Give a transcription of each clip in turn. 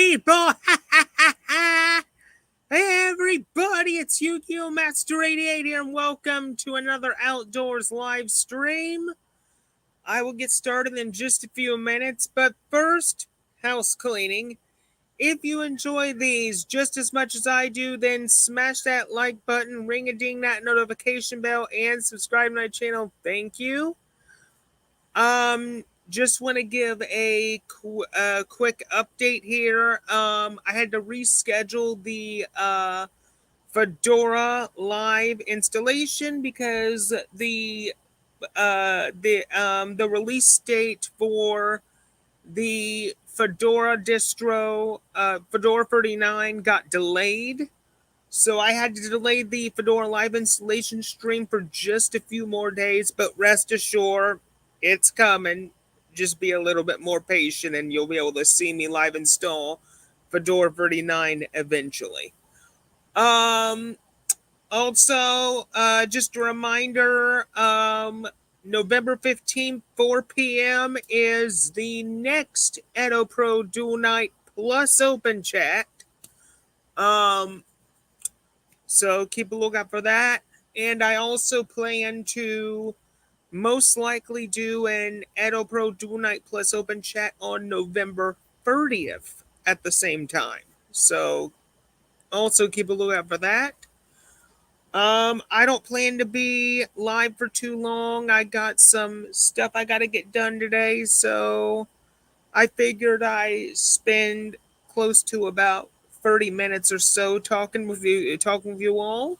people! Hey everybody, it's Yu-Gi-Oh! Master 88 here, and welcome to another Outdoors live stream. I will get started in just a few minutes, but first, house cleaning. If you enjoy these just as much as I do, then smash that like button, ring-a-ding that notification bell, and subscribe to my channel. Thank you. Just want to give a quick update here. I had to reschedule the Fedora live installation because the release date for the Fedora distro Fedora 39 got delayed. So I had to delay the Fedora live installation stream for just a few more days, but rest assured, it's coming. Just be a little bit more patient and you'll be able to see me live install Fedora 39 eventually. Also, just a reminder, November 15th, 4 p.m. is the next Edo Pro Dual Night Plus Open Chat. So keep a lookout for that. And I also plan to most likely do an Edo Pro Dual Night Plus Open Chat on November 30th at the same time. So also keep a lookout for that. I don't plan to be live for too long. I got some stuff I got to get done today. So I figured I spend close to about 30 minutes or so talking with you all.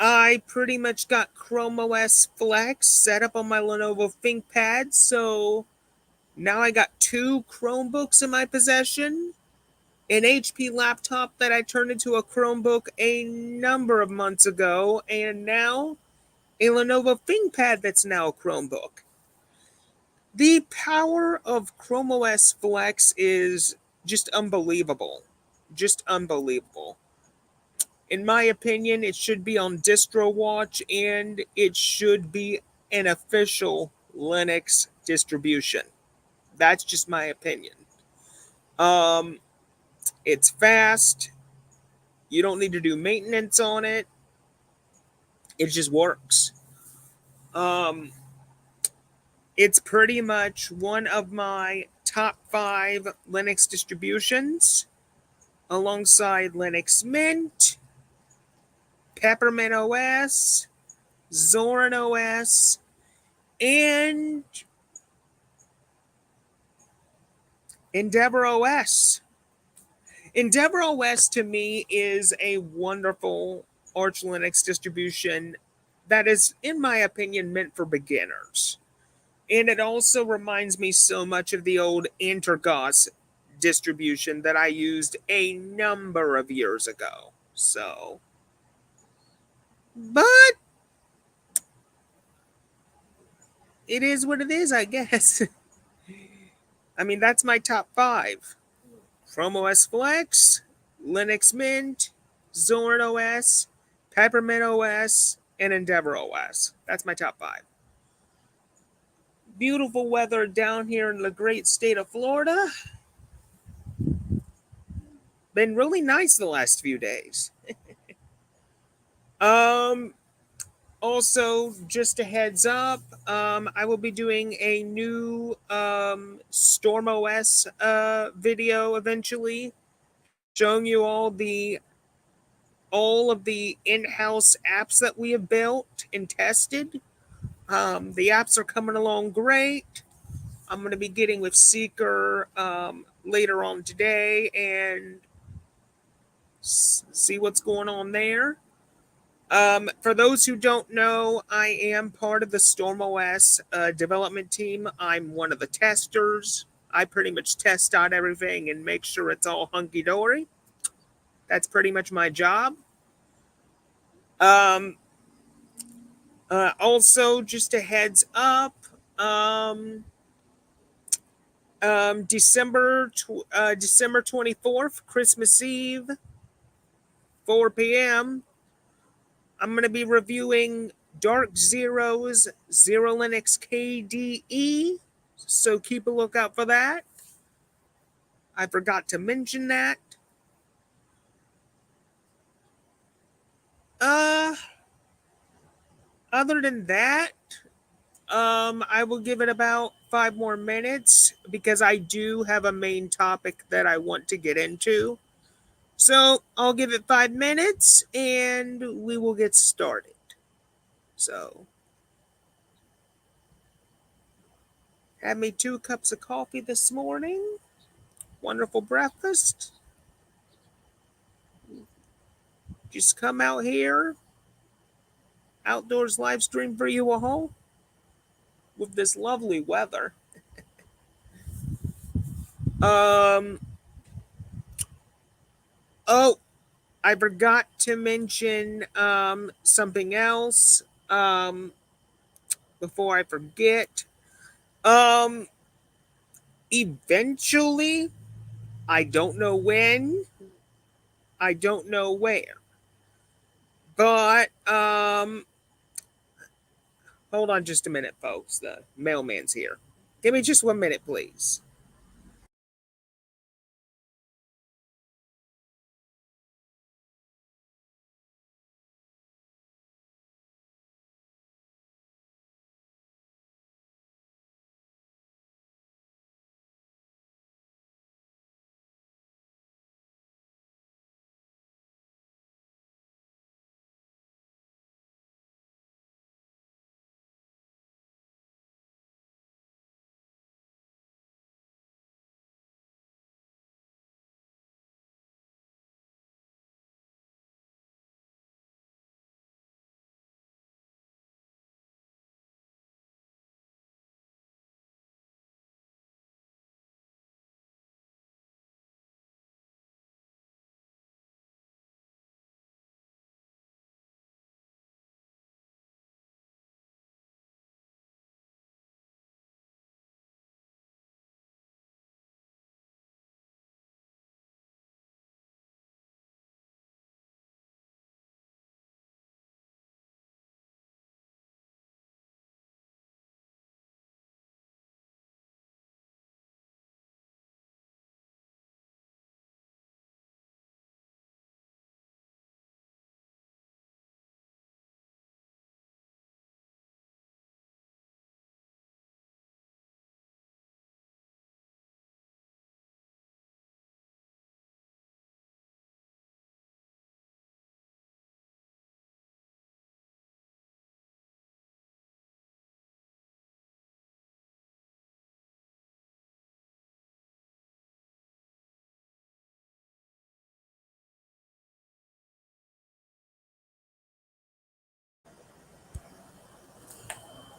I pretty much got Chrome OS Flex set up on my Lenovo ThinkPad, so now I got two Chromebooks in my possession, an HP laptop that I turned into a Chromebook a number of months ago, and now a Lenovo ThinkPad that's now a Chromebook. The power of Chrome OS Flex is just unbelievable. Just unbelievable. In my opinion, it should be on DistroWatch and it should be an official Linux distribution. That's just my opinion. It's fast. You don't need to do maintenance on it. It just works. It's pretty much one of my top 5 Linux distributions alongside Linux Mint, Peppermint OS, Zorin OS, and Endeavor OS. Endeavor OS to me is a wonderful Arch Linux distribution that is, in my opinion, meant for beginners. And it also reminds me so much of the old Intergos distribution that I used a number of years ago. So, but it is what it is, I guess. I mean, that's my top 5. Chrome OS Flex, Linux Mint, Zorin OS, Peppermint OS, and Endeavor OS. That's my top 5. Beautiful weather down here in the great state of Florida. Been really nice the last few days. Also, just a heads up, I will be doing a new Storm OS video eventually, showing you all of the in-house apps that we have built and tested. The apps are coming along great. I'm going to be getting with Seeker later on today and see what's going on there. For those who don't know, I am part of the StormOS development team. I'm one of the testers. I pretty much test out everything and make sure it's all hunky-dory. That's pretty much my job. Also, just a heads up, December 24th, Christmas Eve, 4 p.m., I'm going to be reviewing Dark Zero's Zero Linux KDE, so keep a lookout for that. I forgot to mention that. Uh, Other than that, I will give it about 5 more minutes because I do have a main topic that I want to get into. So I'll give it 5 minutes and we will get started. So, had me 2 cups of coffee this morning. Wonderful breakfast. Just come out here, outdoors live stream for you all with this lovely weather. Um, oh, I forgot to mention something else before I forget. Um, Eventually, I don't know when, I don't know where, but hold on just a minute, folks. The mailman's here. Give me just 1 minute, please.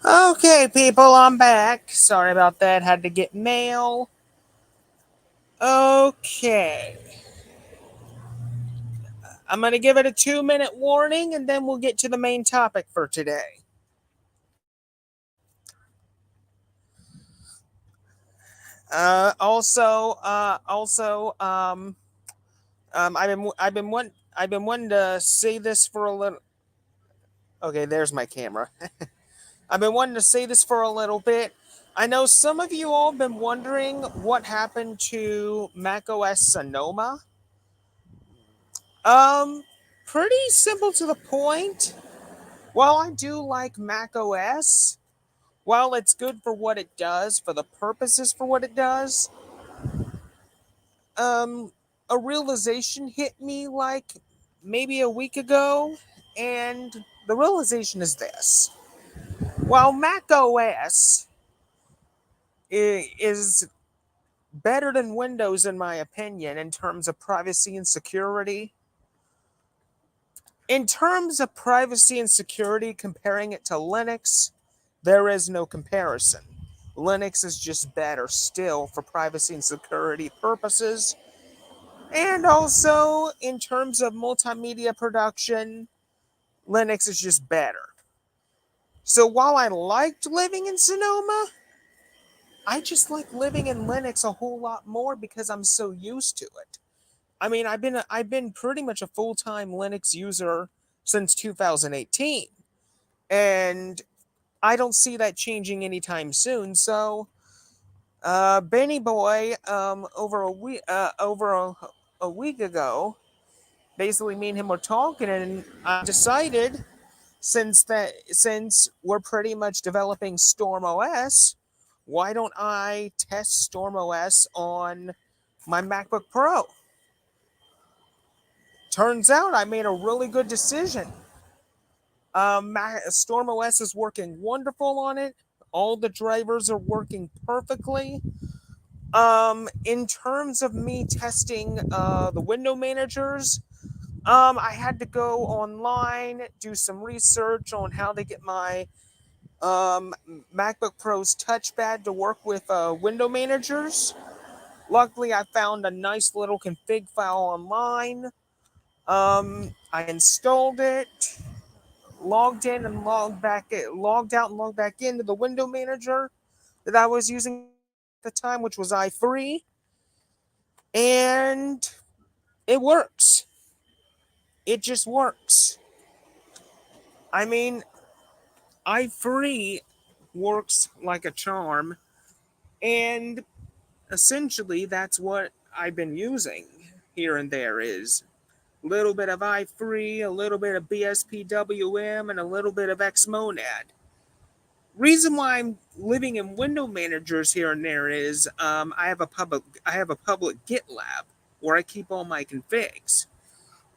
Okay, people, I'm back. Sorry about that. Had to get mail. Okay. I'm going to give it a 2 minute warning and then we'll get to the main topic for today. I've been wanting to say this for a little. Okay, there's my camera. I've been wanting to say this for a little bit. I know some of you all have been wondering what happened to macOS Sonoma. Um, Pretty simple to the point. While I do like macOS, while it's good for what it does, for the purposes for what it does, um, a realization hit me like maybe a week ago, and the realization is this: while macOS is better than Windows, in my opinion, in terms of privacy and security. In terms of privacy and security, comparing it to Linux, there is no comparison. Linux is just better still for privacy and security purposes. And also, in terms of multimedia production, Linux is just better. So while I liked living in Sonoma, I just like living in Linux a whole lot more because I'm so used to it. I mean, I've been pretty much a full-time Linux user since 2018, and I don't see that changing anytime soon. So Benny Boy, over a week ago, basically me and him were talking, and I decided since we're pretty much developing Storm OS, why don't I test Storm OS on my MacBook Pro? Turns out I made a really good decision. Storm OS is working wonderful on it. All the drivers are working perfectly. In terms of me testing the window managers, I had to go online, do some research on how to get my MacBook Pro's touchpad to work with window managers. Luckily, I found a nice little config file online. I installed it, logged in and logged out and logged back into the window manager that I was using at the time, which was i3, and it works. It just works. I mean, i3 works like a charm, and essentially that's what I've been using here and there is a little bit of i3, a little bit of BSPWM, and a little bit of Xmonad. Reason why I'm living in window managers here and there is I have a public GitLab where I keep all my configs.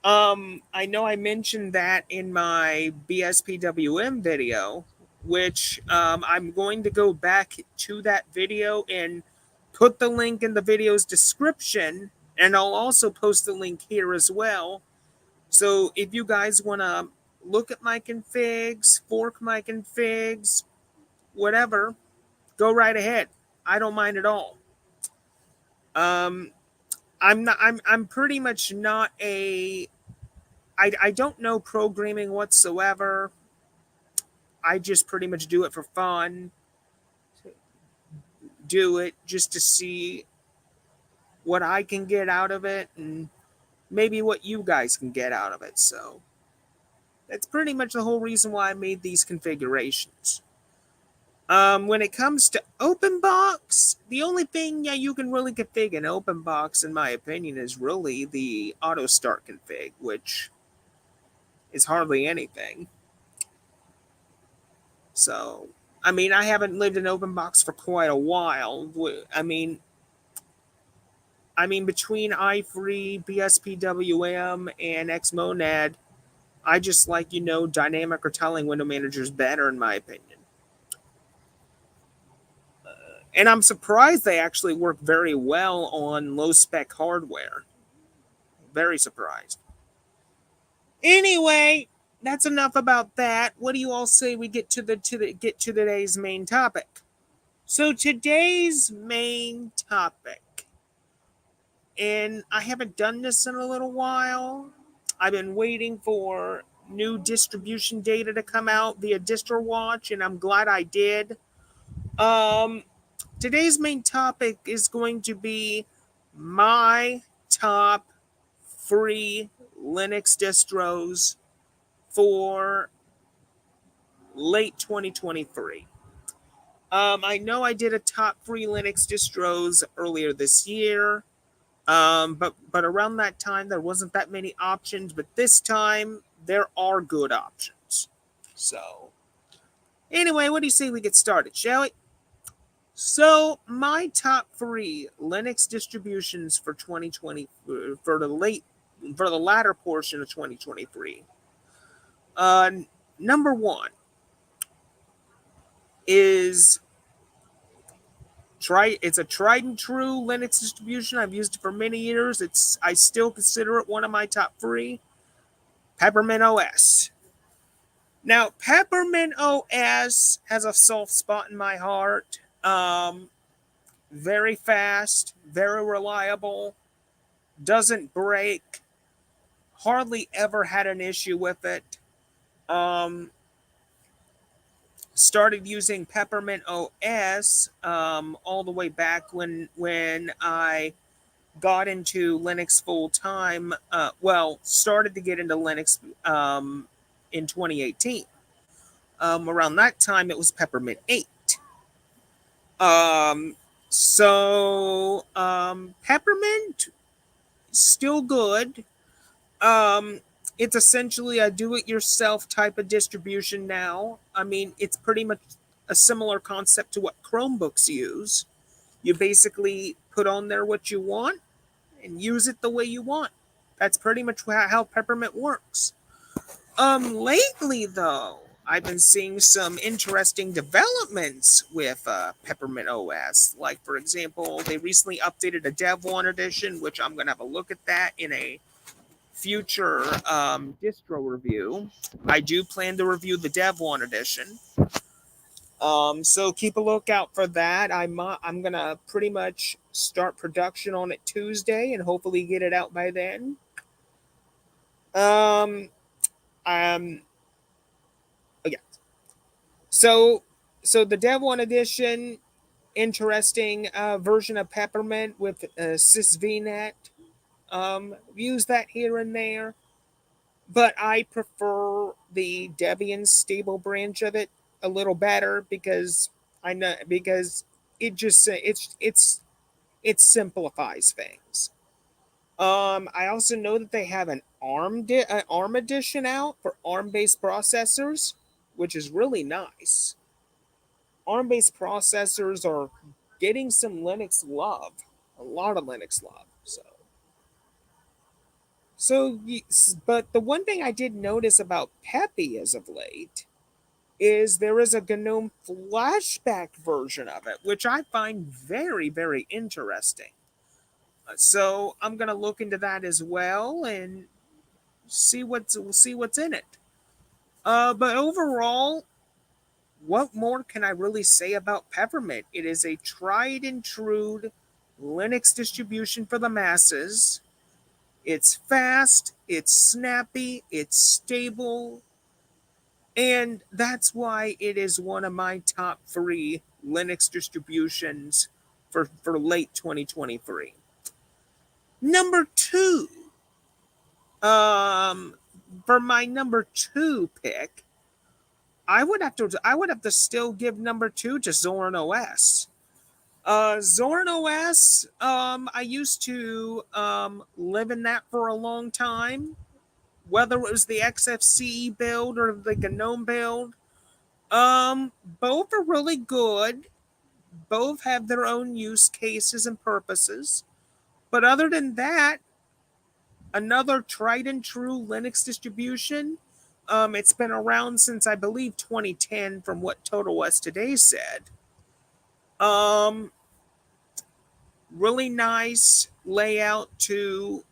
I know I mentioned that in my BSPWM video, which I'm going to go back to that video and put the link in the video's description, and I'll also post the link here as well. So if you guys want to look at my configs, fork my configs, whatever, go right ahead. I don't mind at all. Um, I'm pretty much not a I don't know programming whatsoever. I just pretty much do it for fun. Do it just to see what I can get out of it and maybe what you guys can get out of it. So that's pretty much the whole reason why I made these configurations. When it comes to OpenBox, the only thing you can really config in OpenBox, in my opinion, is really the auto start config, which is hardly anything. So, I mean, I haven't lived in OpenBox for quite a while. Between i3, BSPWM, and Xmonad, I just like, dynamic retelling window managers better, in my opinion. And I'm surprised they actually work very well on low spec hardware. Very surprised. Anyway, that's enough about that. What do you all say we get to today's main topic? So today's main topic, and I haven't done this in a little while. I've been waiting for new distribution data to come out via DistroWatch, and I'm glad I did. Um, Today's main topic is going to be my top free Linux distros for late 2023. I know I did a top free Linux distros earlier this year, but around that time there wasn't that many options. But this time there are good options. So anyway, what do you say we get started, shall we? So my top three Linux distributions for 2020 for the latter portion of 2023. Uh, Number one is it's a tried and true Linux distribution. I've used it for many years. I still consider it one of my top three. Peppermint OS. Now, Peppermint OS has a soft spot in my heart. Very fast, very reliable, doesn't break. Hardly ever had an issue with it. Started using Peppermint OS all the way back when I got into Linux full time. Started to get into Linux in 2018. Around that time, it was Peppermint 8. So, peppermint, still good. Um, it's essentially a do-it-yourself type of distribution now. I mean, it's pretty much a similar concept to what Chromebooks use. You basically put on there what you want and use it the way you want. That's pretty much how Peppermint works. Lately though, I've been seeing some interesting developments with Peppermint OS. Like for example, they recently updated a Dev One edition, which I'm gonna have a look at that in a future distro review. I do plan to review the Dev One edition. So keep a lookout for that. I'm gonna pretty much start production on it Tuesday and hopefully get it out by then. Um, um, yeah. So, so the Dev One edition, interesting version of Peppermint with sysvnet. Use that here and there, but I prefer the Debian stable branch of it a little better because I know because it simplifies things. I also know that they have an ARM edition out for ARM based processors, which is really nice. ARM based processors are getting some Linux love, a lot of Linux love. But the one thing I did notice about Peppy as of late is there is a GNOME flashback version of it, which I find very, very interesting. So I'm gonna look into that as well and see what's in it. But overall, what more can I really say about Peppermint? It is a tried and true Linux distribution for the masses. It's fast, it's snappy, it's stable, and that's why it is one of my top three Linux distributions for late 2023. Number two, um, for my number two pick, I would have to still give number two to Zorin OS. Zorin OS, I used to live in that for a long time. Whether it was the XFCE build or the GNOME build, both are really good. Both have their own use cases and purposes. But other than that, another tried and true Linux distribution. It's been around since I believe 2010, from what Total West Today said. Um, Really nice layout to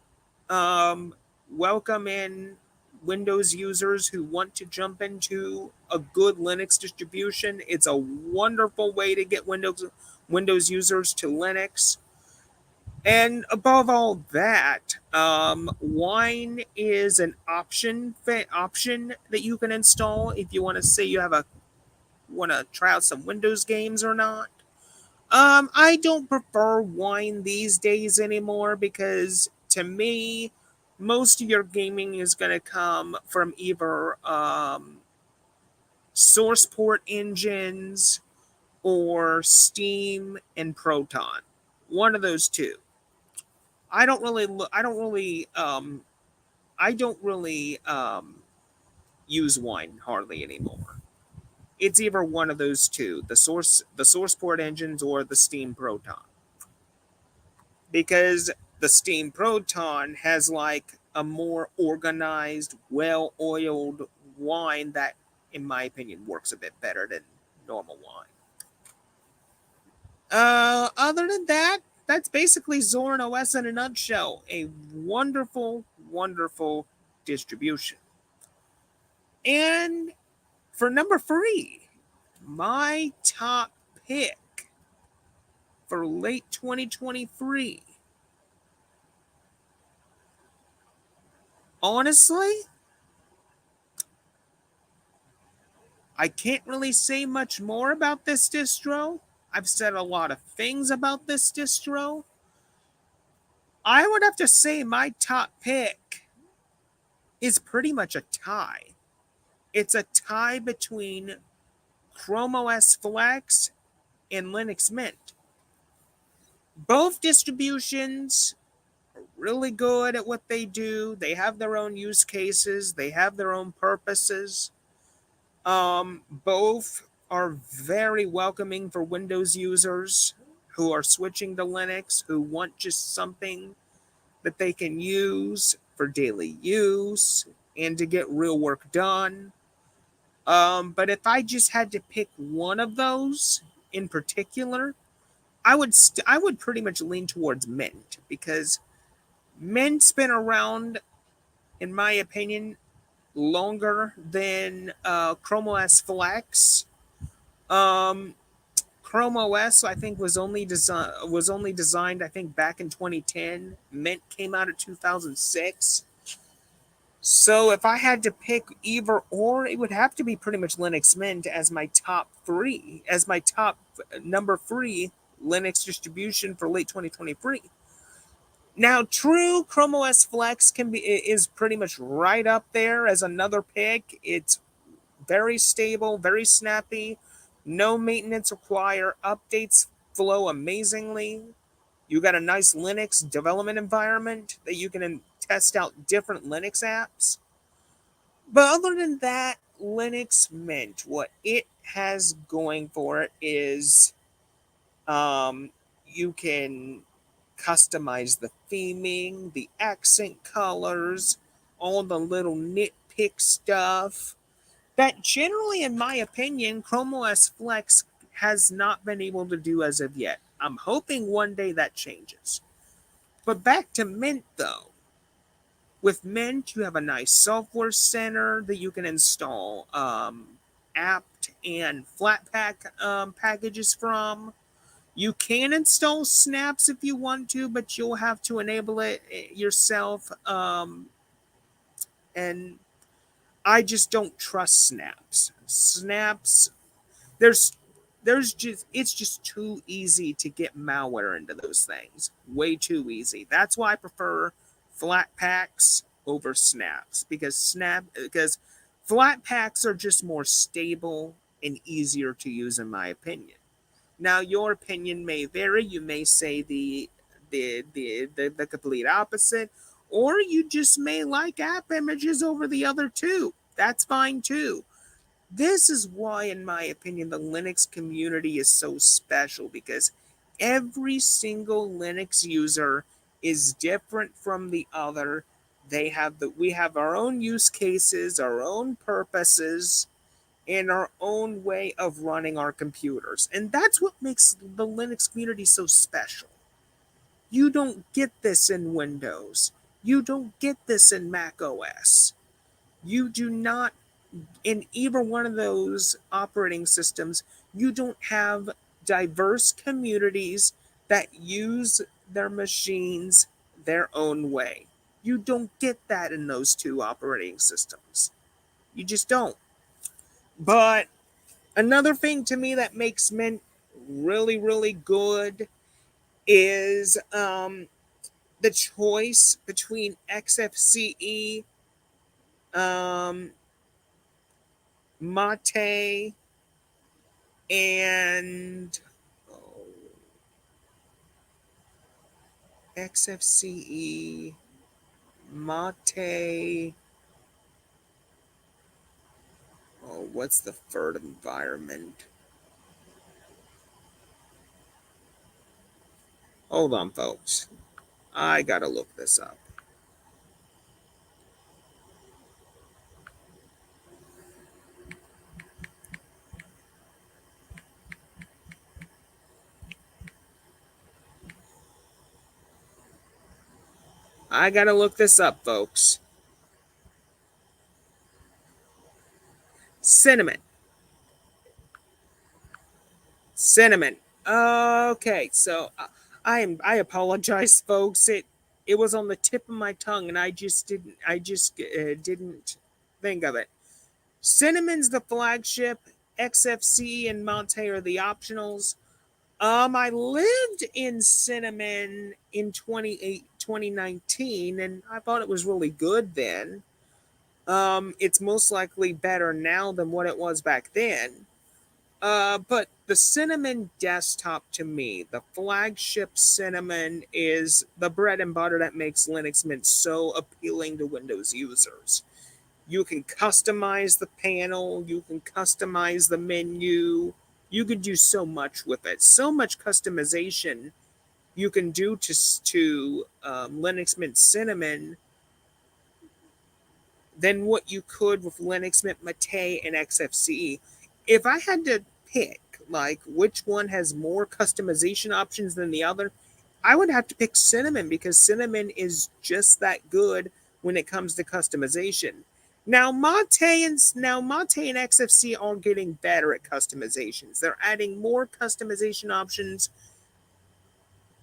welcome in Windows users who want to jump into a good Linux distribution. It's a wonderful way to get Windows users to Linux. And above all that, Wine is an option that you can install if you want to say you want to try out some Windows games or not. I don't prefer Wine these days anymore because to me, most of your gaming is going to come from either source port engines or Steam and Proton. One of those two. I don't really look. I don't really use Wine hardly anymore. It's either one of those two: the source port engines, or the Steam Proton. Because the Steam Proton has like a more organized, well-oiled wine that, in my opinion, works a bit better than normal wine. Other than that, that's basically Zorin OS in a nutshell. A wonderful, wonderful distribution. And for number three, my top pick for late 2023. Honestly, I can't really say much more about this distro. I've said a lot of things about this distro. I would have to say my top pick is pretty much a tie. It's a tie between Chrome OS Flex and Linux Mint. Both distributions are really good at what they do. They have their own use cases, they have their own purposes. Both are very welcoming for Windows users who are switching to Linux, who want just something that they can use for daily use and to get real work done. But if I just had to pick one of those in particular, I would pretty much lean towards Mint because Mint's been around, in my opinion, longer than Chrome OS Flex. Um, Chrome OS, I think, was only designed, I think, back in 2010. Mint came out in 2006. So if I had to pick either or, it would have to be pretty much Linux Mint as my top three, as my top number three Linux distribution for late 2023. Now, true, Chrome OS Flex is pretty much right up there as another pick. It's very stable, very snappy, no maintenance required, updates flow amazingly. You got a nice Linux development environment that you can test out different Linux apps. But other than that, Linux Mint, what it has going for it is um, you can customize the theming, the accent colors, all the little nitpick stuff that generally, in my opinion, Chrome OS Flex has not been able to do as of yet. I'm hoping one day that changes. But back to Mint though. With Mint, you have a nice software center that you can install apt and Flatpak packages from. You can install snaps if you want to, but you'll have to enable it yourself. And I just don't trust snaps. Snaps, there's there's just it's just too easy to get malware into those things. Way too easy. That's why I prefer flat packs over snaps because flat packs are just more stable and easier to use in my opinion. Now your opinion may vary. You may say the complete opposite, or you just may like app images over the other two. That's fine too. This is why, in my opinion, the Linux community is so special because every single Linux user is different from the other. We have our own use cases, our own purposes, and our own way of running our computers. And that's what makes the Linux community so special. You don't get this in Windows. You don't get this in Mac OS. You do not in either one of those operating systems, you don't have diverse communities that use their machines their own way. You don't get that in those two operating systems. You just don't. But another thing to me that makes Mint really, really good is the choice between XFCE, um, Mate, and XFCE, Mate. Oh, what's the third environment? Hold on, folks. I gotta look this up. I gotta look this up, folks. Cinnamon. Cinnamon. Okay, so I apologize, folks. It was on the tip of my tongue, and I just didn't think of it. Cinnamon's the flagship. XFC and Monte are the optionals. I lived in Cinnamon in 2019, and I thought it was really good then. It's most likely better now than what it was back then. But the Cinnamon desktop, to me, the flagship Cinnamon, is the bread and butter that makes Linux Mint so appealing to Windows users. You can customize the panel, you can customize the menu, you can do so much with it. So much customization you can do to Linux Mint Cinnamon than what you could with Linux Mint Mate and XFCE. If I had to pick, like, which one has more customization options than the other, I would have to pick Cinnamon, because Cinnamon is just that good when it comes to customization. Now Mate and XFC are getting better at customizations. They're adding more customization options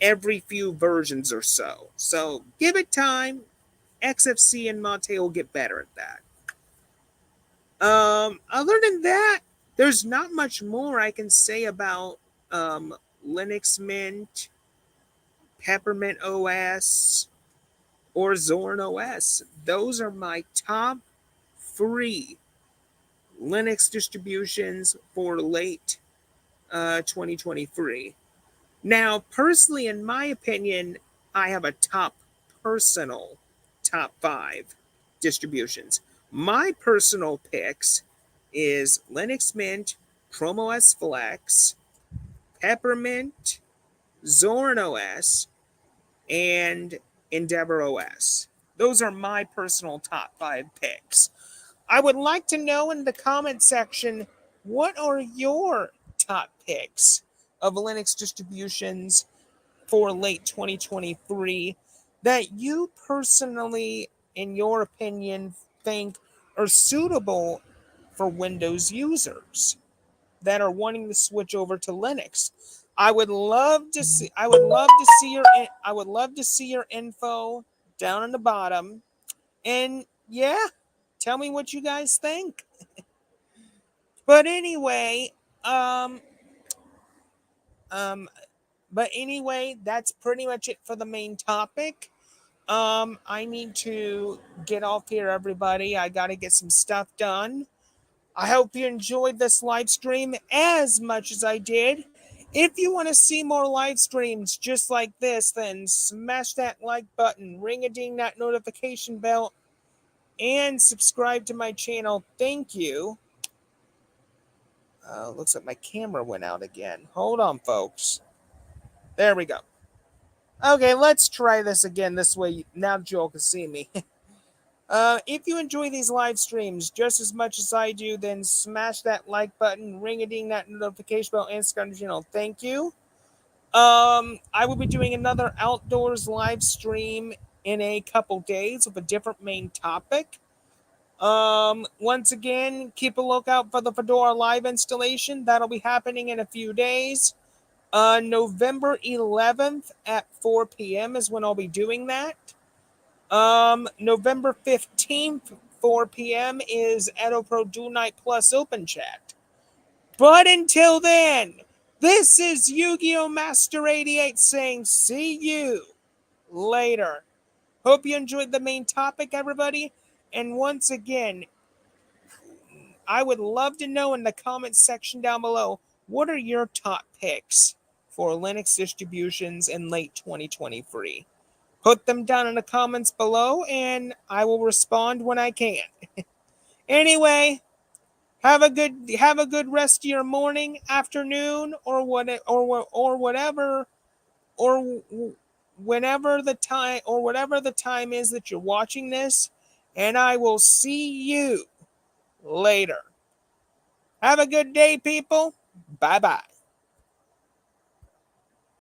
every few versions or so. So give it time. XFC and Mate will get better at that. Other than that, there's not much more I can say about Linux Mint, Peppermint OS, or Zorn OS. Those are my top 3 Linux distributions for late 2023. Now, personally, in my opinion, I have a personal top 5 distributions. My personal picks is Linux Mint, Chrome OS Flex, Peppermint, Zorn OS, and Endeavor OS. Those are my personal top 5 picks. I would like to know in the comment section, what are your top picks of Linux distributions for late 2023 that you personally, in your opinion, think are suitable for Windows users that are wanting to switch over to Linux. I would love to see your info down on the bottom. And yeah, tell me what you guys think. But anyway, um um that's pretty much it for the main topic. I need to get off here, everybody. I got to get some stuff done. I hope you enjoyed this live stream as much as I did. If you want to see more live streams just like this, then smash that like button, ring a ding that notification bell, and subscribe to my channel. Thank you. Looks like my camera went out again. Hold on, folks. There we go. Okay, let's try this again. This way, now Joel can see me. If you enjoy these live streams just as much as I do, then smash that like button, ring a ding that notification bell, and subscribe to the channel. Thank you. I will be doing another outdoors live stream in a couple days with a different main topic. Once again, keep a lookout for the Fedora live installation. That'll be happening in a few days. November 11th at 4 p.m. is when I'll be doing that. November 15th, 4 p.m. is Edo Pro Dual Night Plus Open Chat. But until then, this is Yu-Gi-Oh! Master 88 saying see you later. Hope you enjoyed the main topic, everybody. And once again, I would love to know in the comments section down below, what are your top picks for Linux distributions in late 2023? Put them down in the comments below, and I will respond when I can. Anyway, have a good rest of your morning, afternoon, or whatever, or whenever the time or whatever the time is that you're watching this, and I will see you later. Have a good day, people. Bye-bye.